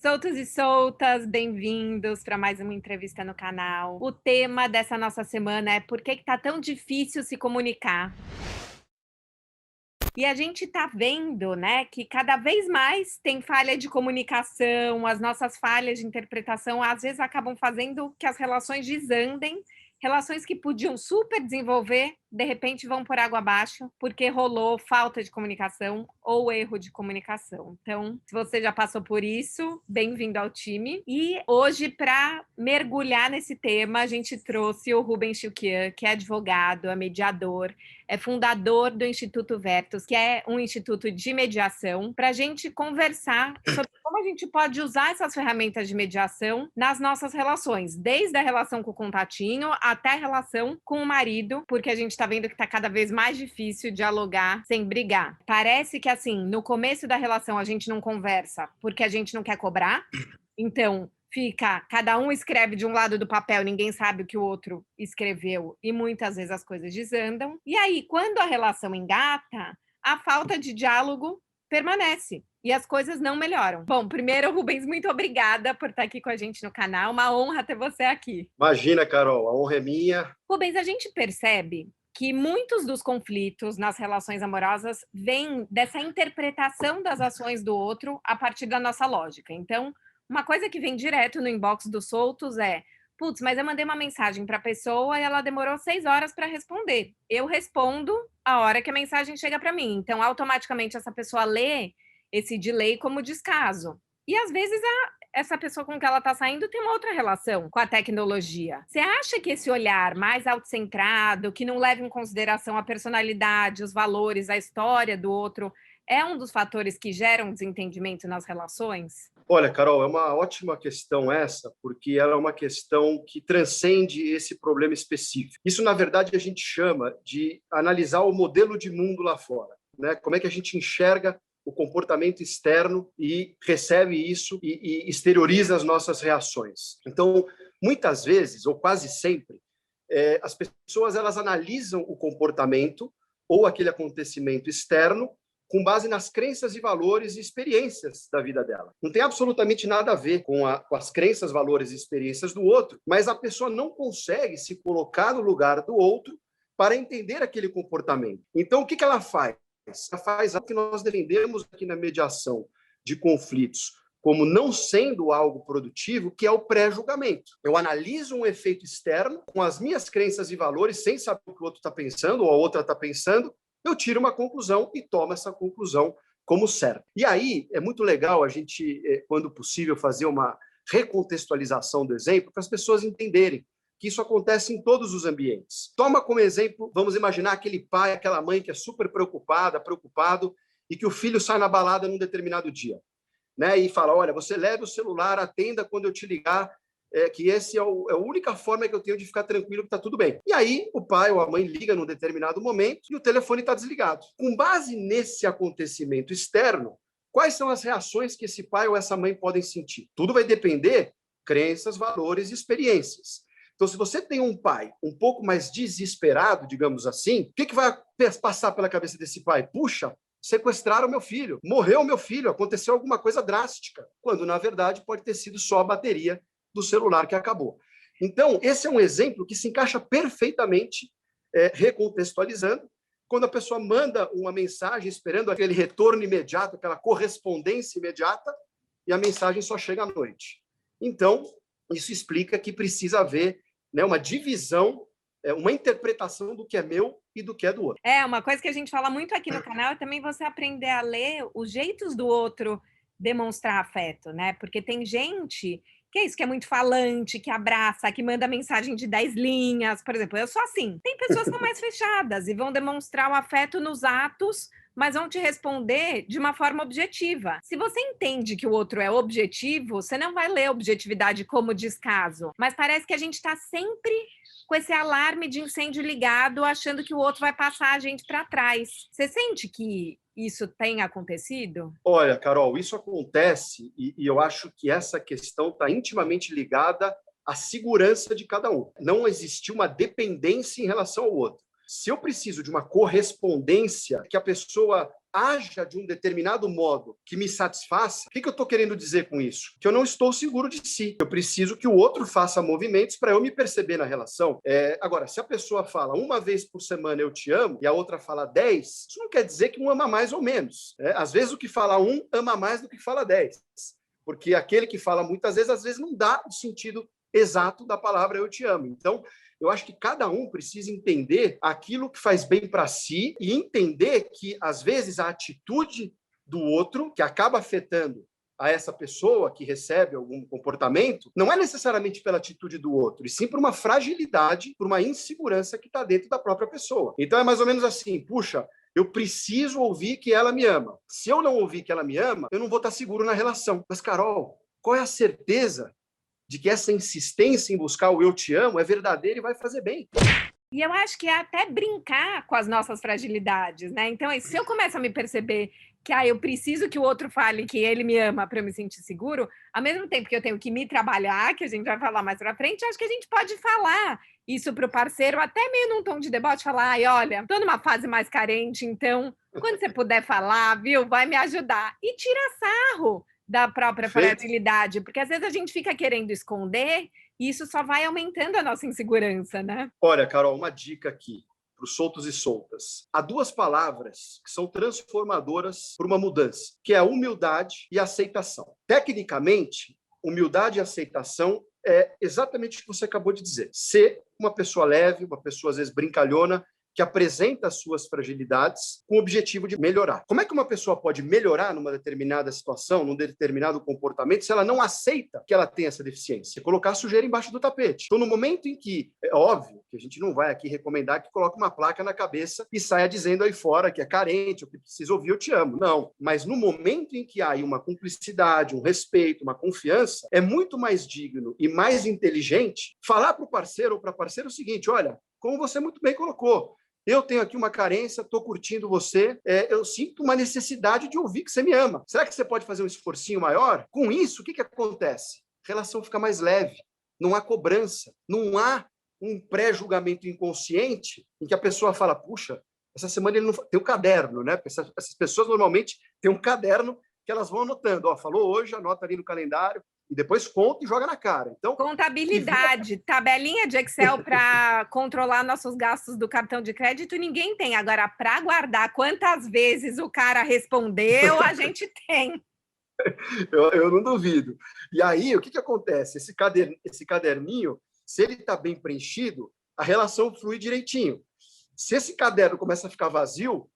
Soltos e soltas, bem-vindos para mais uma entrevista no canal. O tema dessa nossa semana é por que tá tão difícil se comunicar. E a gente tá vendo, né, que cada vez mais tem falha de comunicação, as nossas falhas de interpretação às vezes acabam fazendo que as relações desandem, relações que podiam super desenvolver, de repente vão por água abaixo, porque rolou falta de comunicação ou erro de comunicação. Então, se você já passou por isso, bem-vindo ao time. E hoje, para mergulhar nesse tema, a gente trouxe o Rubens Chilquian, que é advogado, é mediador, é fundador do Instituto Vertus, que é um instituto de mediação, para a gente conversar sobre como a gente pode usar essas ferramentas de mediação nas nossas relações, desde a relação com o contatinho até a relação com o marido, porque a gente está vendo que está cada vez mais difícil dialogar sem brigar. Parece que, assim, no começo da relação a gente não conversa porque a gente não quer cobrar, então fica, cada um escreve de um lado do papel, ninguém sabe o que o outro escreveu e muitas vezes as coisas desandam. E aí, quando a relação engata, a falta de diálogo permanece e as coisas não melhoram. Bom, primeiro, Rubens, muito obrigada por estar aqui com a gente no canal. Uma honra ter você aqui. Imagina, Carol, a honra é minha. Rubens, a gente percebe que muitos dos conflitos nas relações amorosas vêm dessa interpretação das ações do outro a partir da nossa lógica. Então, uma coisa que vem direto no inbox dos soltos é: putz, mas eu mandei uma mensagem para a pessoa e ela demorou 6 horas para responder. Eu respondo a hora que a mensagem chega para mim. Então, automaticamente, essa pessoa lê esse delay como descaso. E às vezes essa pessoa com que ela está saindo tem uma outra relação com a tecnologia. Você acha que esse olhar mais autocentrado, que não leva em consideração a personalidade, os valores, a história do outro, é um dos fatores que geram desentendimento nas relações? Olha, Carol, é uma ótima questão essa, porque ela é uma questão que transcende esse problema específico. Isso, na verdade, a gente chama de analisar o modelo de mundo lá fora, né? Como é que a gente enxerga o comportamento externo e recebe isso e exterioriza as nossas reações. Então, muitas vezes, ou quase sempre, as pessoas elas analisam o comportamento ou aquele acontecimento externo com base nas crenças e valores e experiências da vida dela. Não tem absolutamente nada a ver com as crenças, valores e experiências do outro, mas a pessoa não consegue se colocar no lugar do outro para entender aquele comportamento. Então, o que ela faz? Ela faz algo que nós defendemos aqui na mediação de conflitos como não sendo algo produtivo, que é o pré-julgamento. Eu analiso um efeito externo com as minhas crenças e valores, sem saber o que o outro está pensando ou a outra está pensando, eu tiro uma conclusão e tomo essa conclusão como certa. E aí é muito legal a gente, quando possível, fazer uma recontextualização do exemplo para as pessoas entenderem que isso acontece em todos os ambientes. Toma como exemplo, vamos imaginar aquele pai, aquela mãe que é super preocupado, e que o filho sai na balada num determinado dia, né? E fala, olha, você leve o celular, atenda quando eu te ligar, que esse é a única forma que eu tenho de ficar tranquilo que está tudo bem. E aí o pai ou a mãe liga num determinado momento e o telefone está desligado. Com base nesse acontecimento externo, quais são as reações que esse pai ou essa mãe podem sentir? Tudo vai depender de crenças, valores e experiências. Então, se você tem um pai um pouco mais desesperado, digamos assim, o que vai passar pela cabeça desse pai? Puxa, sequestraram meu filho, morreu meu filho, aconteceu alguma coisa drástica, quando, na verdade, pode ter sido só a bateria do celular que acabou. Então, esse é um exemplo que se encaixa perfeitamente, recontextualizando, quando a pessoa manda uma mensagem esperando aquele retorno imediato, aquela correspondência imediata, e a mensagem só chega à noite. Então, isso explica que precisa haver, né, uma divisão, uma interpretação do que é meu e do que é do outro. Uma coisa que a gente fala muito aqui no canal é também você aprender a ler os jeitos do outro demonstrar afeto, né? Porque tem gente que é isso, que é muito falante, que abraça, que manda mensagem de 10 linhas. Por exemplo, eu sou assim. Tem pessoas que são mais fechadas e vão demonstrar o afeto nos atos, mas vão te responder de uma forma objetiva. Se você entende que o outro é objetivo, você não vai ler objetividade como descaso. Mas parece que a gente está sempre com esse alarme de incêndio ligado, achando que o outro vai passar a gente para trás. Você sente que isso tem acontecido? Olha, Carol, isso acontece e eu acho que essa questão está intimamente ligada à segurança de cada um. Não existiu uma dependência em relação ao outro. Se eu preciso de uma correspondência, que a pessoa haja de um determinado modo que me satisfaça, o que eu estou querendo dizer com isso? Que eu não estou seguro de si. Eu preciso que o outro faça movimentos para eu me perceber na relação. Agora, se a pessoa fala uma vez por semana eu te amo e a outra fala 10, isso não quer dizer que um ama mais ou menos. Às vezes o que fala um ama mais do que fala 10. Porque aquele que fala muitas vezes, às vezes não dá o sentido exato da palavra eu te amo. Então, eu acho que cada um precisa entender aquilo que faz bem para si e entender que, às vezes, a atitude do outro, que acaba afetando a essa pessoa que recebe algum comportamento, não é necessariamente pela atitude do outro, e sim por uma fragilidade, por uma insegurança que está dentro da própria pessoa. Então, é mais ou menos assim, puxa, eu preciso ouvir que ela me ama. Se eu não ouvir que ela me ama, eu não vou estar seguro na relação. Mas, Carol, qual é a certeza de que essa insistência em buscar o eu te amo é verdadeira e vai fazer bem? E eu acho que é até brincar com as nossas fragilidades, né? Então, se eu começo a me perceber que eu preciso que o outro fale que ele me ama para eu me sentir seguro, ao mesmo tempo que eu tenho que me trabalhar, que a gente vai falar mais para frente, acho que a gente pode falar isso para o parceiro, até meio num tom de debote, falar, olha, tô numa fase mais carente, então, quando você puder falar, viu, vai me ajudar. E tira sarro da própria fragilidade, porque às vezes a gente fica querendo esconder e isso só vai aumentando a nossa insegurança, né? Olha, Carol, uma dica aqui para os soltos e soltas. Há duas palavras que são transformadoras para uma mudança, que é a humildade e a aceitação. Tecnicamente, humildade e aceitação é exatamente o que você acabou de dizer. Ser uma pessoa leve, uma pessoa às vezes brincalhona, que apresenta as suas fragilidades com o objetivo de melhorar. Como é que uma pessoa pode melhorar numa determinada situação, num determinado comportamento, se ela não aceita que ela tem essa deficiência? Colocar a sujeira embaixo do tapete. Então, no momento em que, é óbvio que a gente não vai aqui recomendar que coloque uma placa na cabeça e saia dizendo aí fora que é carente, ou que precisa ouvir eu te amo. Não. Mas no momento em que há uma cumplicidade, um respeito, uma confiança, é muito mais digno e mais inteligente falar para o parceiro ou para a parceira o seguinte, olha, como você muito bem colocou, eu tenho aqui uma carência, estou curtindo você, eu sinto uma necessidade de ouvir que você me ama. Será que você pode fazer um esforcinho maior? Com isso, o que acontece? A relação fica mais leve, não há cobrança, não há um pré-julgamento inconsciente em que a pessoa fala, puxa, essa semana ele não tem um caderno, né? Essas pessoas normalmente têm um caderno que elas vão anotando. Falou hoje, anota ali no calendário, e depois conta e joga na cara. Então, contabilidade, tabelinha de Excel para controlar nossos gastos do cartão de crédito, ninguém tem. Agora, para guardar quantas vezes o cara respondeu, a gente tem. Eu não duvido. E aí, o que acontece? Esse caderninho, se ele está bem preenchido, a relação flui direitinho. Se esse caderno começa a ficar vazio,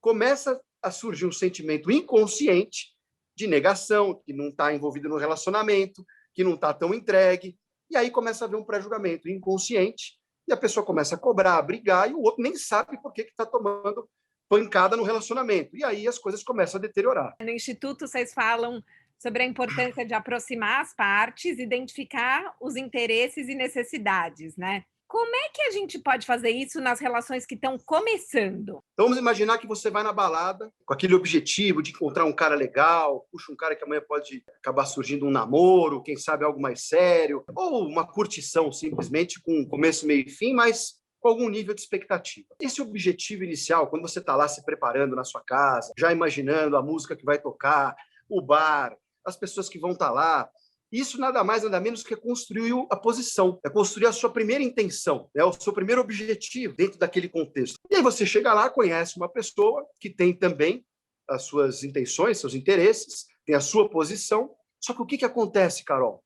começa a surgir um sentimento inconsciente de negação, que não está envolvido no relacionamento, que não está tão entregue, e aí começa a haver um pré-julgamento inconsciente, e a pessoa começa a cobrar, a brigar, e o outro nem sabe por que está tomando pancada no relacionamento. E aí as coisas começam a deteriorar. No Instituto, vocês falam sobre a importância de aproximar as partes, identificar os interesses e necessidades, né? Como é que a gente pode fazer isso nas relações que estão começando? Então, vamos imaginar que você vai na balada com aquele objetivo de encontrar um cara legal, puxa um cara que amanhã pode acabar surgindo um namoro, quem sabe algo mais sério, ou uma curtição simplesmente com começo, meio e fim, mas com algum nível de expectativa. Esse objetivo inicial, quando você está lá se preparando na sua casa, já imaginando a música que vai tocar, o bar, as pessoas que vão estar lá, isso nada mais, nada menos que construir a posição, é construir a sua primeira intenção, o seu primeiro objetivo dentro daquele contexto. E aí você chega lá, conhece uma pessoa que tem também as suas intenções, seus interesses, tem a sua posição, só que o que acontece, Carol?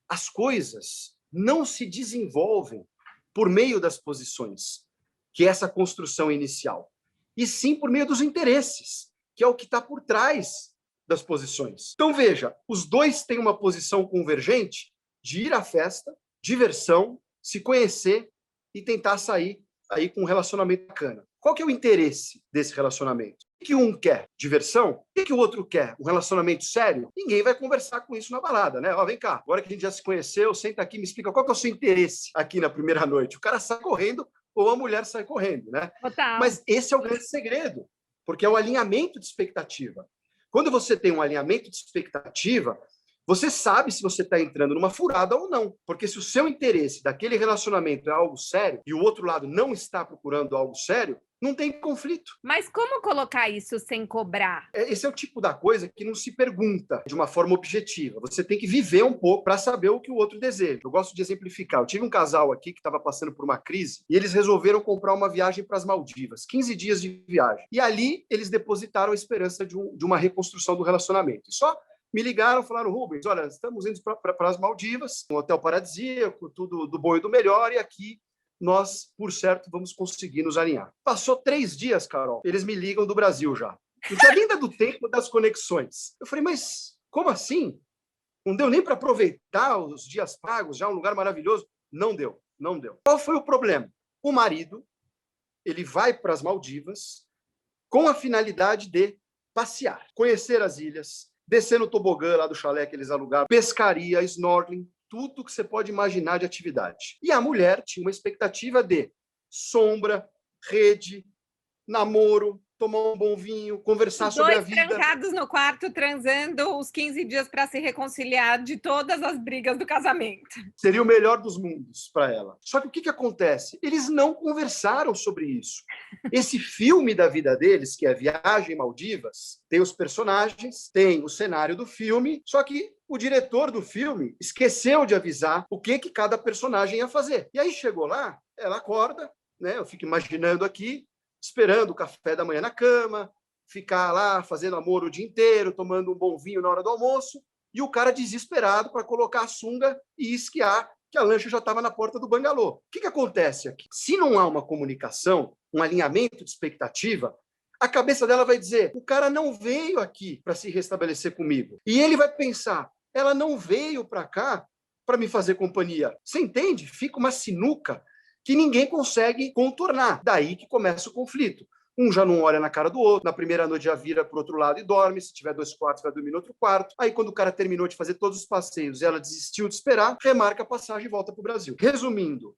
As coisas não se desenvolvem por meio das posições, que é essa construção inicial, e sim por meio dos interesses, que é o que está por trás das posições. Então, veja, os dois têm uma posição convergente de ir à festa, diversão, se conhecer e tentar sair aí com um relacionamento bacana. Qual que é o interesse desse relacionamento? O que um quer? Diversão? O que o outro quer? Um relacionamento sério? Ninguém vai conversar com isso na balada, né? Vem cá, agora que a gente já se conheceu, senta aqui, me explica qual que é o seu interesse aqui na primeira noite. O cara sai correndo ou a mulher sai correndo, né? Total. Mas esse é o grande segredo, porque é o alinhamento de expectativa. Quando você tem um alinhamento de expectativa, você sabe se você está entrando numa furada ou não. Porque se o seu interesse daquele relacionamento é algo sério e o outro lado não está procurando algo sério, não tem conflito. Mas como colocar isso sem cobrar? Esse é o tipo da coisa que não se pergunta de uma forma objetiva. Você tem que viver um pouco para saber o que o outro deseja. Eu gosto de exemplificar. Eu tive um casal aqui que estava passando por uma crise e eles resolveram comprar uma viagem para as Maldivas, 15 dias de viagem. E ali eles depositaram a esperança de uma reconstrução do relacionamento. E só me ligaram, falaram: Rubens, olha, estamos indo para as Maldivas, um hotel paradisíaco, tudo do bom e do melhor, e aqui nós, por certo, vamos conseguir nos alinhar. Passou 3 dias, Carol, eles me ligam do Brasil já. Não tinha nem dado tempo das conexões. Eu falei: mas como assim? Não deu nem para aproveitar os dias pagos, já um lugar maravilhoso? Não deu, não deu. Qual foi o problema? O marido, ele vai para as Maldivas com a finalidade de passear, conhecer as ilhas, descer no tobogã lá do chalé que eles alugaram, pescaria, snorkeling, tudo que você pode imaginar de atividade. E a mulher tinha uma expectativa de sombra, rede, namoro, tomar um bom vinho, conversar sobre a Dois vida. trancados no quarto, transando os 15 dias para se reconciliar de todas as brigas do casamento. Seria o melhor dos mundos para ela. Só que o que acontece? Eles não conversaram sobre isso. Esse filme da vida deles, que é Viagem Maldivas, tem os personagens, tem o cenário do filme, só que o diretor do filme esqueceu de avisar o que cada personagem ia fazer. E aí chegou lá, ela acorda, né? Eu fico imaginando aqui, esperando o café da manhã na cama, ficar lá fazendo amor o dia inteiro, tomando um bom vinho na hora do almoço, e o cara desesperado para colocar a sunga e esquiar, que a lancha já estava na porta do bangalô. O que acontece aqui? Se não há uma comunicação, um alinhamento de expectativa, a cabeça dela vai dizer: o cara não veio aqui para se restabelecer comigo. E ele vai pensar: ela não veio para cá para me fazer companhia. Você entende? Fica uma sinuca que ninguém consegue contornar. Daí que começa o conflito. Um já não olha na cara do outro, na primeira noite já vira para o outro lado e dorme, se tiver 2 quartos vai dormir no outro quarto. Aí quando o cara terminou de fazer todos os passeios e ela desistiu de esperar, remarca a passagem e volta para o Brasil. Resumindo,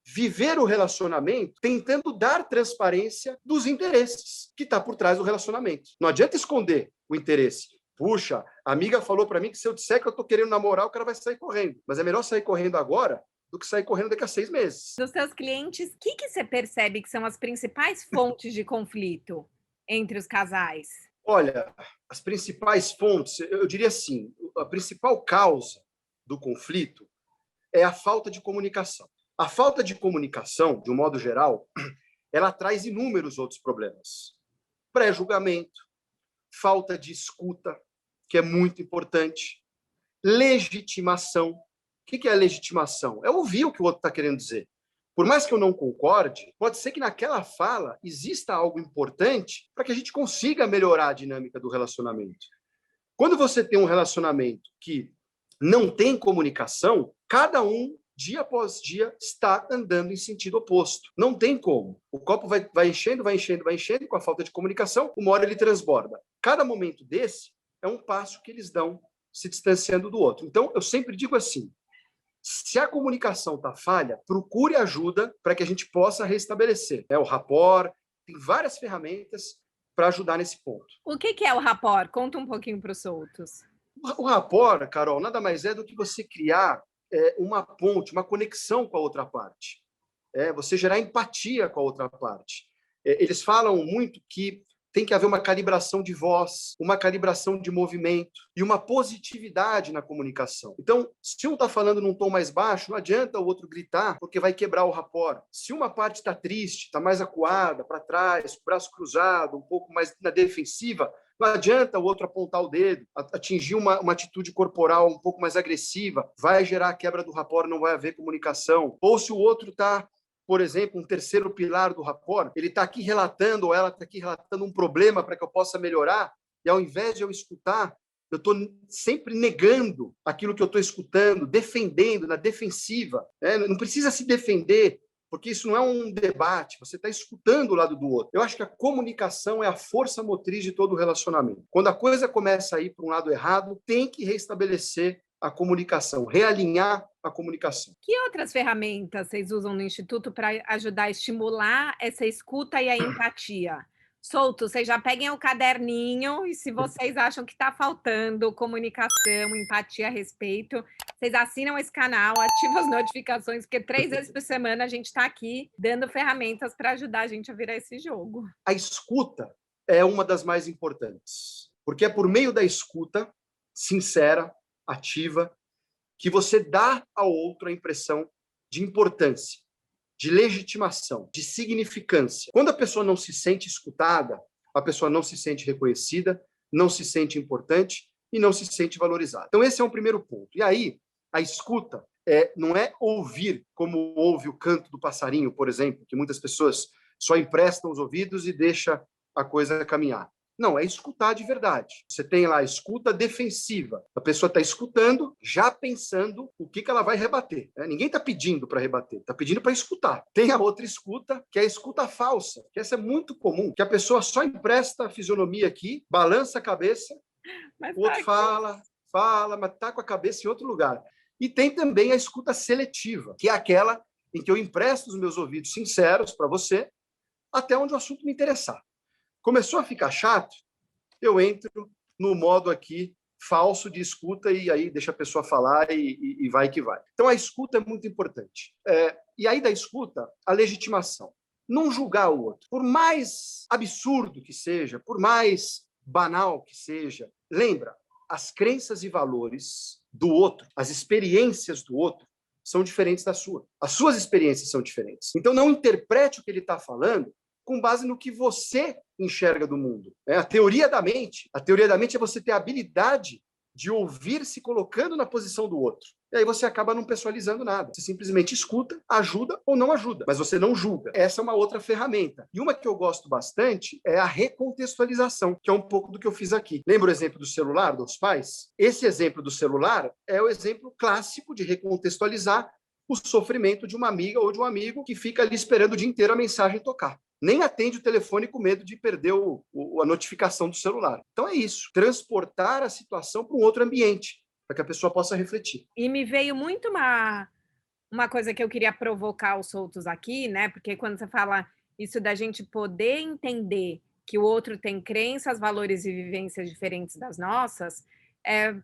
viver o relacionamento tentando dar transparência dos interesses que está por trás do relacionamento. Não adianta esconder o interesse. Puxa, a amiga falou para mim que se eu disser que eu estou querendo namorar, o cara vai sair correndo. Mas é melhor sair correndo agora do que sair correndo daqui a 6 meses. Dos seus clientes, o que você percebe que são as principais fontes de conflito entre os casais? Olha, as principais fontes, eu diria assim, a principal causa do conflito é a falta de comunicação. A falta de comunicação, de um modo geral, ela traz inúmeros outros problemas. Pré-julgamento, falta de escuta, que é muito importante, legitimação. O que é legitimação? É ouvir o que o outro está querendo dizer. Por mais que eu não concorde, pode ser que naquela fala exista algo importante para que a gente consiga melhorar a dinâmica do relacionamento. Quando você tem um relacionamento que não tem comunicação, cada um, dia após dia, está andando em sentido oposto. Não tem como. O copo vai enchendo, vai enchendo, vai enchendo, com a falta de comunicação, uma hora ele transborda. Cada momento desse é um passo que eles dão se distanciando do outro. Então, eu sempre digo assim: se a comunicação está falha, procure ajuda para que a gente possa restabelecer. O rapport, tem várias ferramentas para ajudar nesse ponto. O que é o rapport? Conta um pouquinho para os soltos. O rapport, Carol, nada mais é do que você criar uma ponte, uma conexão com a outra parte. Você gerar empatia com a outra parte. Eles falam muito que tem que haver uma calibração de voz, uma calibração de movimento e uma positividade na comunicação. Então, se um está falando num tom mais baixo, não adianta o outro gritar, porque vai quebrar o rapport. Se uma parte está triste, está mais acuada, para trás, com o braço cruzado, um pouco mais na defensiva, não adianta o outro apontar o dedo, atingir uma atitude corporal um pouco mais agressiva, vai gerar a quebra do rapport, não vai haver comunicação. Ou se o outro está, por exemplo, um terceiro pilar do rapport, ele está aqui relatando, ou ela está aqui relatando um problema para que eu possa melhorar, e ao invés de eu escutar, eu estou sempre negando aquilo que eu estou escutando, defendendo, na defensiva. Não precisa se defender, porque isso não é um debate, você está escutando o lado do outro. Eu acho que a comunicação é a força motriz de todo o relacionamento. Quando a coisa começa a ir para um lado errado, tem que restabelecer a comunicação, realinhar a comunicação. Que outras ferramentas vocês usam no Instituto para ajudar a estimular essa escuta e a empatia? Solto, vocês já peguem o caderninho e se vocês acham que está faltando comunicação, empatia, respeito, vocês assinam esse canal, ativam as notificações, porque 3 vezes por semana a gente está aqui dando ferramentas para ajudar a gente a virar esse jogo. A escuta é uma das mais importantes, porque é por meio da escuta sincera, ativa, que você dá ao outro a impressão de importância, de legitimação, de significância. Quando a pessoa não se sente escutada, a pessoa não se sente reconhecida, não se sente importante e não se sente valorizada. Então, esse é um primeiro ponto. E aí, a escuta não é ouvir como ouve o canto do passarinho, por exemplo, que muitas pessoas só emprestam os ouvidos e deixam a coisa caminhar. Não, é escutar de verdade. Você tem lá a escuta defensiva. A pessoa está escutando, já pensando o que ela vai rebater. Ninguém está pedindo para rebater, está pedindo para escutar. Tem a outra escuta, que é a escuta falsa, que essa é muito comum, que a pessoa só empresta a fisionomia aqui, balança a cabeça, o outro fala, mas está com a cabeça em outro lugar. E tem também a escuta seletiva, que é aquela em que eu empresto os meus ouvidos sinceros para você, até onde o assunto me interessar. Começou a ficar chato, eu entro no modo aqui falso de escuta e aí deixa a pessoa falar e vai que vai. Então, a escuta é muito importante. E aí, da escuta, a legitimação. Não julgar o outro. Por mais absurdo que seja, por mais banal que seja, lembra, as crenças e valores do outro, as experiências do outro, são diferentes da sua. As suas experiências são diferentes. Então, não interprete o que ele está falando com base no que você enxerga do mundo. A teoria da mente é você ter a habilidade de ouvir se colocando na posição do outro. E aí você acaba não pessoalizando nada. Você simplesmente escuta, ajuda ou não ajuda, mas você não julga. Essa é uma outra ferramenta. E uma que eu gosto bastante é a recontextualização, que é um pouco do que eu fiz aqui. Lembra o exemplo do celular, dos pais? Esse exemplo do celular é o exemplo clássico de recontextualizar o sofrimento de uma amiga ou de um amigo que fica ali esperando o dia inteiro a mensagem tocar. Nem atende o telefone com medo de perder a notificação do celular. Então é isso, transportar a situação para um outro ambiente, para que a pessoa possa refletir. E me veio muito uma coisa que eu queria provocar os soltos aqui, né? Porque quando você fala isso da gente poder entender que o outro tem crenças, valores e vivências diferentes das nossas,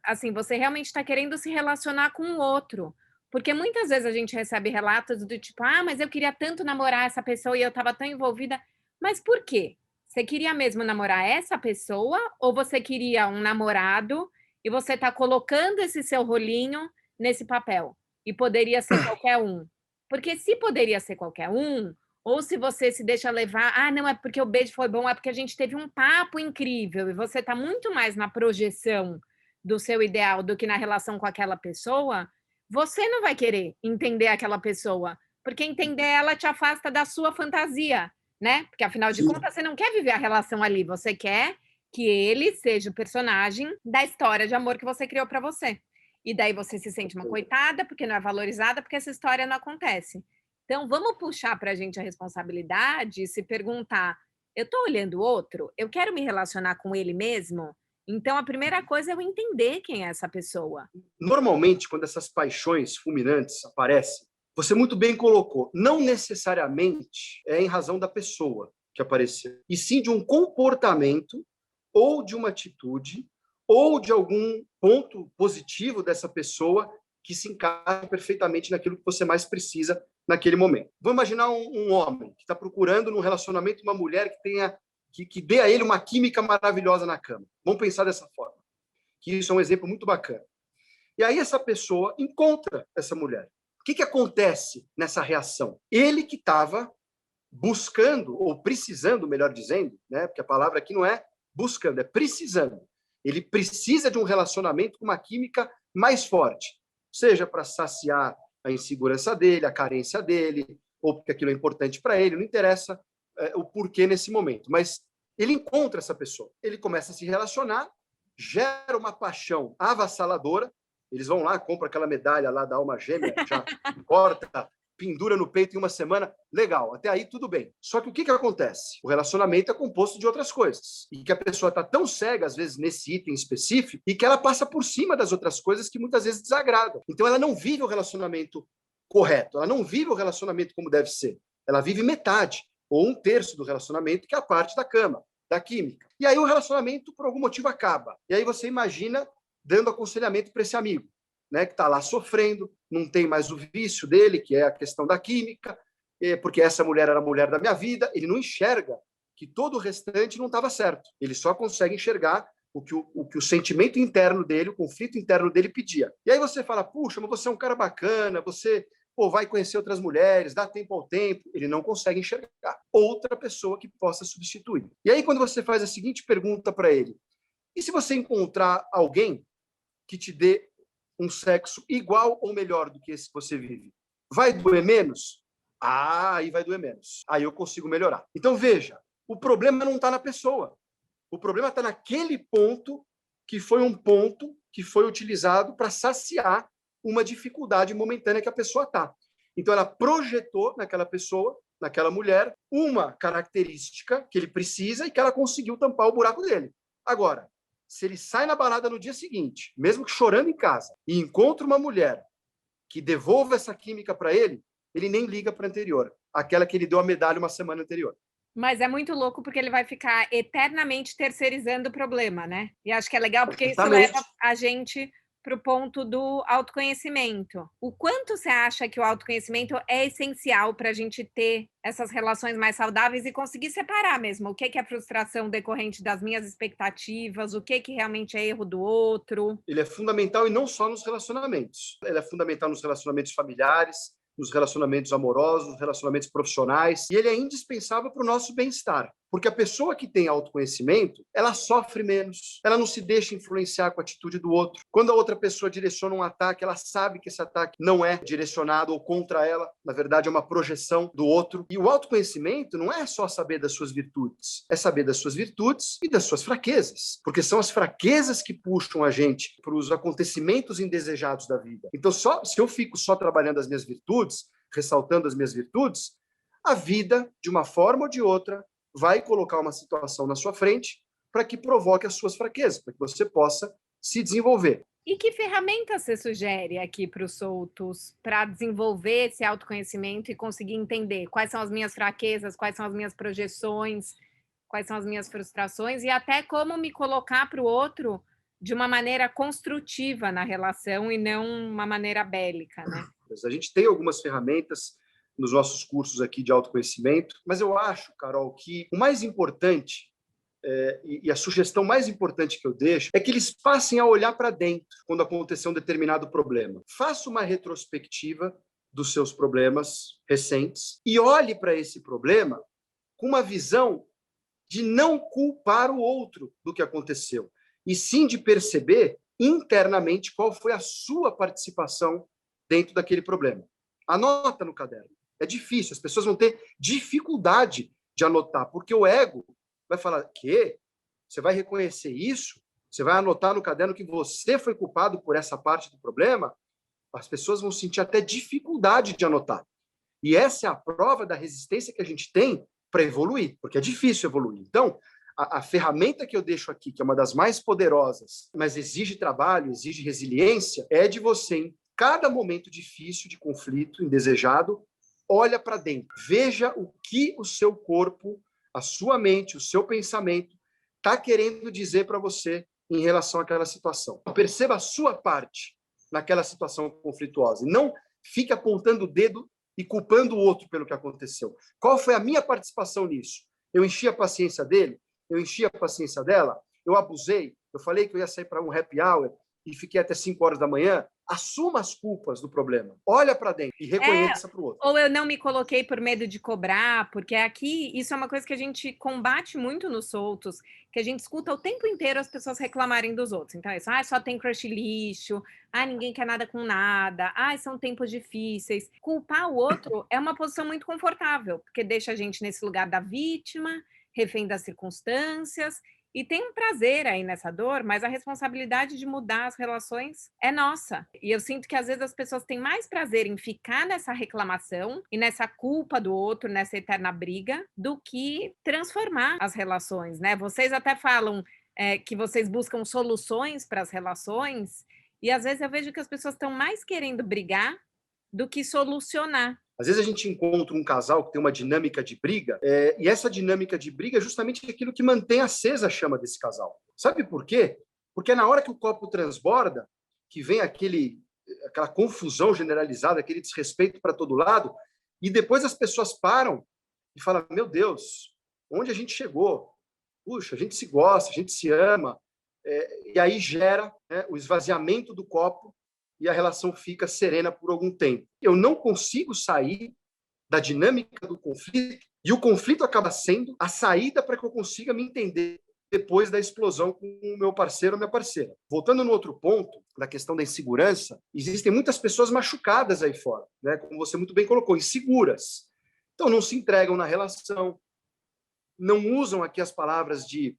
assim, você realmente está querendo se relacionar com o outro. Porque muitas vezes a gente recebe relatos do tipo, mas eu queria tanto namorar essa pessoa e eu estava tão envolvida. Mas por quê? Você queria mesmo namorar essa pessoa ou você queria um namorado e você está colocando esse seu rolinho nesse papel? E poderia ser qualquer um. Porque se poderia ser qualquer um, ou se você se deixa levar, não é porque o beijo foi bom, é porque a gente teve um papo incrível e você está muito mais na projeção do seu ideal do que na relação com aquela pessoa, você não vai querer entender aquela pessoa, porque entender ela te afasta da sua fantasia, né? Porque, afinal de contas, você não quer viver a relação ali, você quer que ele seja o personagem da história de amor que você criou para você. E daí você se sente uma coitada, porque não é valorizada, porque essa história não acontece. Então, vamos puxar para a gente a responsabilidade e se perguntar, eu estou olhando o outro? Eu quero me relacionar com ele mesmo? Então, a primeira coisa é eu entender quem é essa pessoa. Normalmente, quando essas paixões fulminantes aparecem, você muito bem colocou, não necessariamente é em razão da pessoa que apareceu, e sim de um comportamento ou de uma atitude ou de algum ponto positivo dessa pessoa que se encaixa perfeitamente naquilo que você mais precisa naquele momento. Vamos imaginar um homem que está procurando num relacionamento uma mulher que dê a ele uma química maravilhosa na cama. Vamos pensar dessa forma, que isso é um exemplo muito bacana. E aí essa pessoa encontra essa mulher. O que acontece nessa reação? Ele que estava buscando, ou precisando, melhor dizendo, né? Porque a palavra aqui não é buscando, é precisando. Ele precisa de um relacionamento com uma química mais forte, seja para saciar a insegurança dele, a carência dele, ou porque aquilo é importante para ele, não interessa o porquê nesse momento, mas ele encontra essa pessoa, ele começa a se relacionar, gera uma paixão avassaladora, eles vão lá, compram aquela medalha lá da alma gêmea, já corta, pendura no peito em uma semana, legal, até aí tudo bem. Só que o que acontece? O relacionamento é composto de outras coisas, e que a pessoa está tão cega, às vezes, nesse item específico, e que ela passa por cima das outras coisas que muitas vezes desagradam. Então ela não vive o relacionamento correto, ela não vive o relacionamento como deve ser, ela vive metade. ou 1/3 do relacionamento, que é a parte da cama, da química. E aí o relacionamento, por algum motivo, acaba. E aí você imagina dando aconselhamento para esse amigo, né, que está lá sofrendo, não tem mais o vício dele, que é a questão da química, porque essa mulher era a mulher da minha vida, ele não enxerga que todo o restante não estava certo. Ele só consegue enxergar o que o sentimento interno dele, o conflito interno dele pedia. E aí você fala, puxa, mas você é um cara bacana, você vai conhecer outras mulheres, dá tempo ao tempo. Ele não consegue enxergar outra pessoa que possa substituir. E aí quando você faz a seguinte pergunta para ele, e se você encontrar alguém que te dê um sexo igual ou melhor do que esse que você vive, vai doer menos? Aí vai doer menos. Aí eu consigo melhorar. Então, veja, o problema não está na pessoa. O problema está naquele ponto que foi um ponto que foi utilizado para saciar uma dificuldade momentânea que a pessoa está. Então, ela projetou naquela pessoa, naquela mulher, uma característica que ele precisa e que ela conseguiu tampar o buraco dele. Agora, se ele sai na balada no dia seguinte, mesmo que chorando em casa, e encontra uma mulher que devolva essa química para ele nem liga para a anterior, aquela que ele deu a medalha uma semana anterior. Mas é muito louco porque ele vai ficar eternamente terceirizando o problema, né? E acho que é legal porque isso leva a gente para o ponto do autoconhecimento. O quanto você acha que o autoconhecimento é essencial para a gente ter essas relações mais saudáveis e conseguir separar mesmo o que é frustração decorrente das minhas expectativas, o que realmente é erro do outro? Ele é fundamental e não só nos relacionamentos. Ele é fundamental nos relacionamentos familiares, nos relacionamentos amorosos, nos relacionamentos profissionais, e ele é indispensável para o nosso bem-estar. Porque a pessoa que tem autoconhecimento, ela sofre menos, ela não se deixa influenciar com a atitude do outro. Quando a outra pessoa direciona um ataque, ela sabe que esse ataque não é direcionado ou contra ela, na verdade é uma projeção do outro. E o autoconhecimento não é só saber das suas virtudes, é saber das suas virtudes e das suas fraquezas, porque são as fraquezas que puxam a gente para os acontecimentos indesejados da vida. Então, se eu fico só trabalhando as minhas virtudes, ressaltando as minhas virtudes, a vida, de uma forma ou de outra, vai colocar uma situação na sua frente para que provoque as suas fraquezas, para que você possa se desenvolver. E que ferramentas você sugere aqui para os soltos para desenvolver esse autoconhecimento e conseguir entender quais são as minhas fraquezas, quais são as minhas projeções, quais são as minhas frustrações e até como me colocar para o outro de uma maneira construtiva na relação e não uma maneira bélica, né? A gente tem algumas ferramentas nos nossos cursos aqui de autoconhecimento, mas eu acho, Carol, que o mais importante e a sugestão mais importante que eu deixo é que eles passem a olhar para dentro quando acontecer um determinado problema. Faça uma retrospectiva dos seus problemas recentes e olhe para esse problema com uma visão de não culpar o outro do que aconteceu, e sim de perceber internamente qual foi a sua participação dentro daquele problema. Anota no caderno. É difícil, as pessoas vão ter dificuldade de anotar, porque o ego vai falar, que? Você vai reconhecer isso? Você vai anotar no caderno que você foi culpado por essa parte do problema? As pessoas vão sentir até dificuldade de anotar. E essa é a prova da resistência que a gente tem para evoluir, porque é difícil evoluir. Então, a ferramenta que eu deixo aqui, que é uma das mais poderosas, mas exige trabalho, exige resiliência, é de você, em cada momento difícil de conflito indesejado, olha para dentro. Veja o que o seu corpo, a sua mente, o seu pensamento está querendo dizer para você em relação àquela situação. Perceba a sua parte naquela situação conflituosa. E não fique apontando o dedo e culpando o outro pelo que aconteceu. Qual foi a minha participação nisso? Eu enchi a paciência dele? Eu enchi a paciência dela? Eu abusei? Eu falei que eu ia sair para um happy hour e fiquei até 5 horas da manhã? Assuma as culpas do problema. Olha para dentro e reconheça para o outro. Ou eu não me coloquei por medo de cobrar, porque aqui isso é uma coisa que a gente combate muito nos soltos, que a gente escuta o tempo inteiro as pessoas reclamarem dos outros. Então é isso, só tem crush lixo, ninguém quer nada com nada, são tempos difíceis. Culpar o outro é uma posição muito confortável, porque deixa a gente nesse lugar da vítima, refém das circunstâncias, e tem um prazer aí nessa dor, mas a responsabilidade de mudar as relações é nossa. E eu sinto que às vezes as pessoas têm mais prazer em ficar nessa reclamação e nessa culpa do outro, nessa eterna briga, do que transformar as relações, né? Vocês até falam que vocês buscam soluções para as relações, e às vezes eu vejo que as pessoas estão mais querendo brigar do que solucionar. Às vezes a gente encontra um casal que tem uma dinâmica de briga, e essa dinâmica de briga é justamente aquilo que mantém acesa a chama desse casal. Sabe por quê? Porque é na hora que o copo transborda, que vem aquela confusão generalizada, aquele desrespeito para todo lado, e depois as pessoas param e falam, meu Deus, onde a gente chegou? Puxa, a gente se gosta, a gente se ama, e aí gera, né, o esvaziamento do copo e a relação fica serena por algum tempo. Eu não consigo sair da dinâmica do conflito e o conflito acaba sendo a saída para que eu consiga me entender depois da explosão com o meu parceiro ou minha parceira. Voltando no outro ponto, da questão da insegurança, existem muitas pessoas machucadas aí fora, né? Como você muito bem colocou, inseguras. Então, não se entregam na relação, não usam aqui as palavras de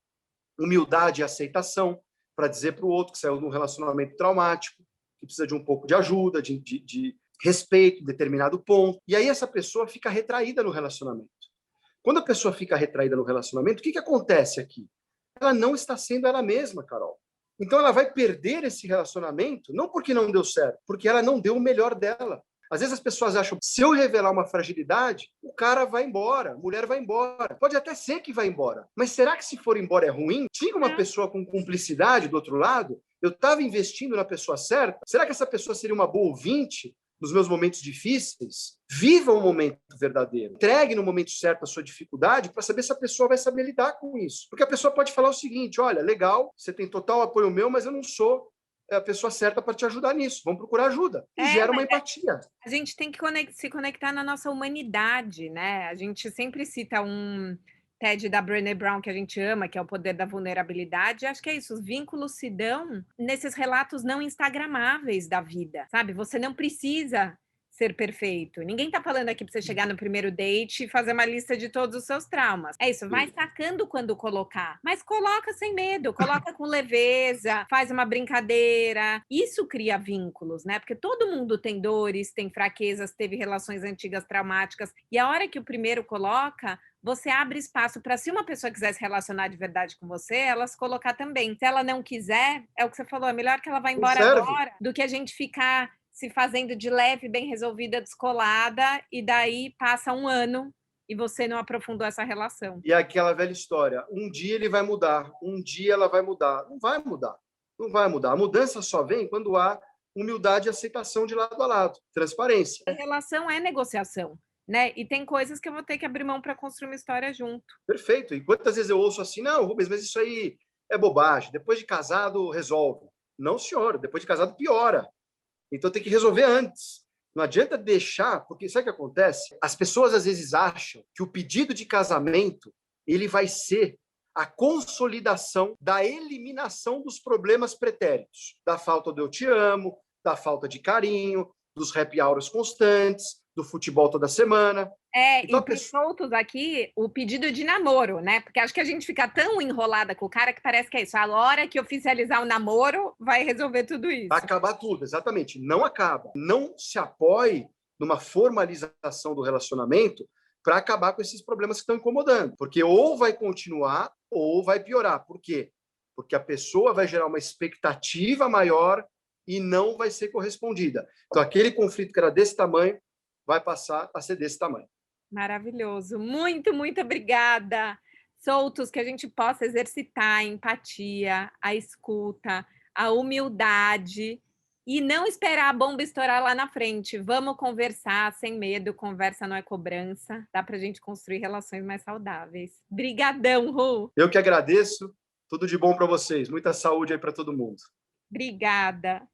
humildade e aceitação para dizer para o outro que saiu de um relacionamento traumático, que precisa de um pouco de ajuda, de respeito em determinado ponto. E aí essa pessoa fica retraída no relacionamento. Quando a pessoa fica retraída no relacionamento, o que acontece aqui? Ela não está sendo ela mesma, Carol. Então ela vai perder esse relacionamento, não porque não deu certo, porque ela não deu o melhor dela. Às vezes as pessoas acham que se eu revelar uma fragilidade, o cara vai embora, a mulher vai embora. Pode até ser que vai embora, mas será que se for embora é ruim? Tinha uma pessoa com cumplicidade do outro lado? Eu estava investindo na pessoa certa? Será que essa pessoa seria uma boa ouvinte nos meus momentos difíceis? Viva o momento verdadeiro. Entregue no momento certo a sua dificuldade para saber se a pessoa vai saber lidar com isso. Porque a pessoa pode falar o seguinte, olha, legal, você tem total apoio meu, mas eu não sou a pessoa certa para te ajudar nisso. Vamos procurar ajuda. E gera uma empatia. A gente tem que se conectar na nossa humanidade, né? A gente sempre cita um TED da Brené Brown que a gente ama, que é o poder da vulnerabilidade. Acho que é isso, os vínculos se dão nesses relatos não instagramáveis da vida, sabe? Você não precisa ser perfeito. Ninguém tá falando aqui para você chegar no primeiro date e fazer uma lista de todos os seus traumas. É isso, vai sacando quando colocar, mas coloca sem medo, coloca com leveza, faz uma brincadeira. Isso cria vínculos, né? Porque todo mundo tem dores, tem fraquezas, teve relações antigas traumáticas, e a hora que o primeiro coloca, você abre espaço para, se uma pessoa quiser se relacionar de verdade com você, ela se colocar também. Se ela não quiser, é o que você falou, é melhor que ela vá embora agora do que a gente ficar se fazendo de leve, bem resolvida, descolada, e daí passa um ano e você não aprofundou essa relação. E aquela velha história, um dia ele vai mudar, um dia ela vai mudar. Não vai mudar, não vai mudar. A mudança só vem quando há humildade e aceitação de lado a lado, transparência. A relação é negociação, né? E tem coisas que eu vou ter que abrir mão para construir uma história junto. Perfeito. E quantas vezes eu ouço assim, não, Rubens, mas isso aí é bobagem. Depois de casado, resolve. Não, senhor, depois de casado, piora. Então tem que resolver antes. Não adianta deixar, porque sabe o que acontece? As pessoas às vezes acham que o pedido de casamento ele vai ser a consolidação da eliminação dos problemas pretéritos, da falta do eu te amo, da falta de carinho, dos happy hours constantes, do futebol toda semana. Então, e para os soltos aqui, o pedido de namoro, né? Porque acho que a gente fica tão enrolada com o cara que parece que é isso. A hora que oficializar o namoro, vai resolver tudo isso. Vai acabar tudo, exatamente. Não acaba. Não se apoie numa formalização do relacionamento para acabar com esses problemas que estão incomodando. Porque ou vai continuar ou vai piorar. Por quê? Porque a pessoa vai gerar uma expectativa maior e não vai ser correspondida. Então, aquele conflito que era desse tamanho vai passar a ser desse tamanho. Maravilhoso. Muito, muito obrigada. Soltos, que a gente possa exercitar a empatia, a escuta, a humildade e não esperar a bomba estourar lá na frente. Vamos conversar sem medo, conversa não é cobrança. Dá para a gente construir relações mais saudáveis. Brigadão, Ru. Eu que agradeço. Tudo de bom para vocês. Muita saúde aí para todo mundo. Obrigada.